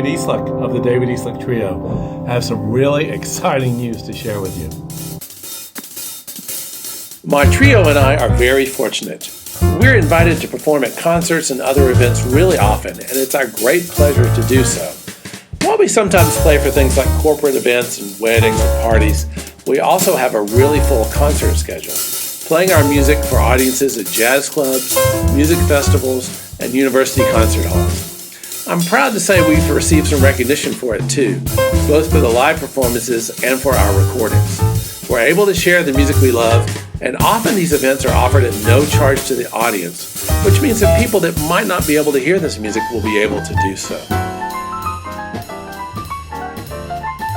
David Esleck of the David Esleck Trio. I have some really exciting news to share with you. My trio and I are very fortunate. We're invited to perform at concerts and other events really often, and it's our great pleasure to do so. While we sometimes play for things like corporate events and weddings or parties, we also have a really full concert schedule, playing our music for audiences at jazz clubs, music festivals, and university concert halls. I'm proud to say we've received some recognition for it too, both for the live performances and for our recordings. We're able to share the music we love, and often these events are offered at no charge to the audience, which means that people that might not be able to hear this music will be able to do so.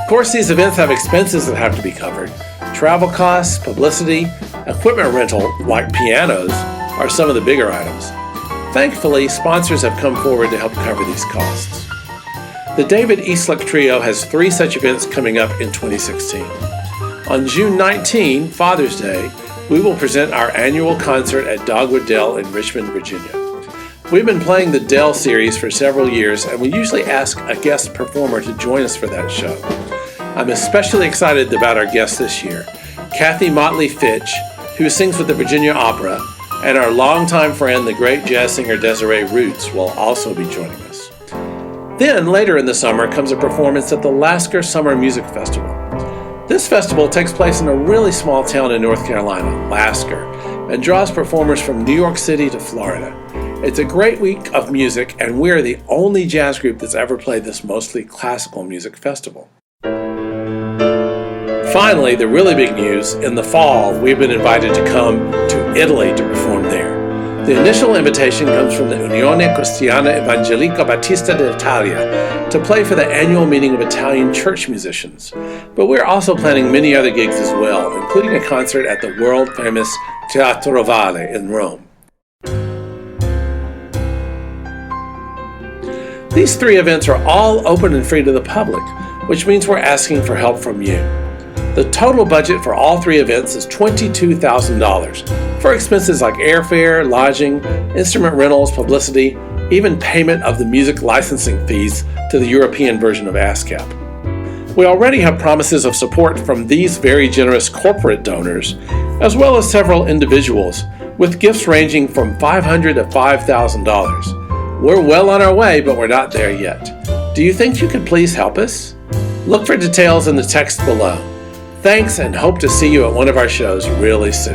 Of course, these events have expenses that have to be covered. Travel costs, publicity, equipment rental, like pianos, are some of the bigger items. Thankfully, sponsors have come forward to help cover these costs. The David Esleck Trio has 3 such events coming up in 2016. On June 19, Father's Day, we will present our annual concert at Dogwood Dell in Richmond, Virginia. We've been playing the Dell series for several years, and we usually ask a guest performer to join us for that show. I'm especially excited about our guest this year, Kathy Motley Fitch, who sings with the Virginia Opera, and our longtime friend, the great jazz singer Desiree Roots, will also be joining us. Then, later in the summer, comes a performance at the Lasker Summer Music Festival. This festival takes place in a really small town in North Carolina, Lasker, and draws performers from New York City to Florida. It's a great week of music, and we're the only jazz group that's ever played this mostly classical music festival. Finally, the really big news, in the fall, we've been invited to come to Italy to perform there. The initial invitation comes from the Unione Cristiana Evangelica Battista d'Italia to play for the annual meeting of Italian church musicians. But we're also planning many other gigs as well, including a concert at the world-famous Teatro Valle in Rome. These 3 events are all open and free to the public, which means we're asking for help from you. The total budget for all 3 events is $22,000 for expenses like airfare, lodging, instrument rentals, publicity, even payment of the music licensing fees to the European version of ASCAP. We already have promises of support from these very generous corporate donors, as well as several individuals, with gifts ranging from $500 to $5,000. We're well on our way, but we're not there yet. Do you think you could please help us? Look for details in the text below. Thanks, and hope to see you at one of our shows really soon.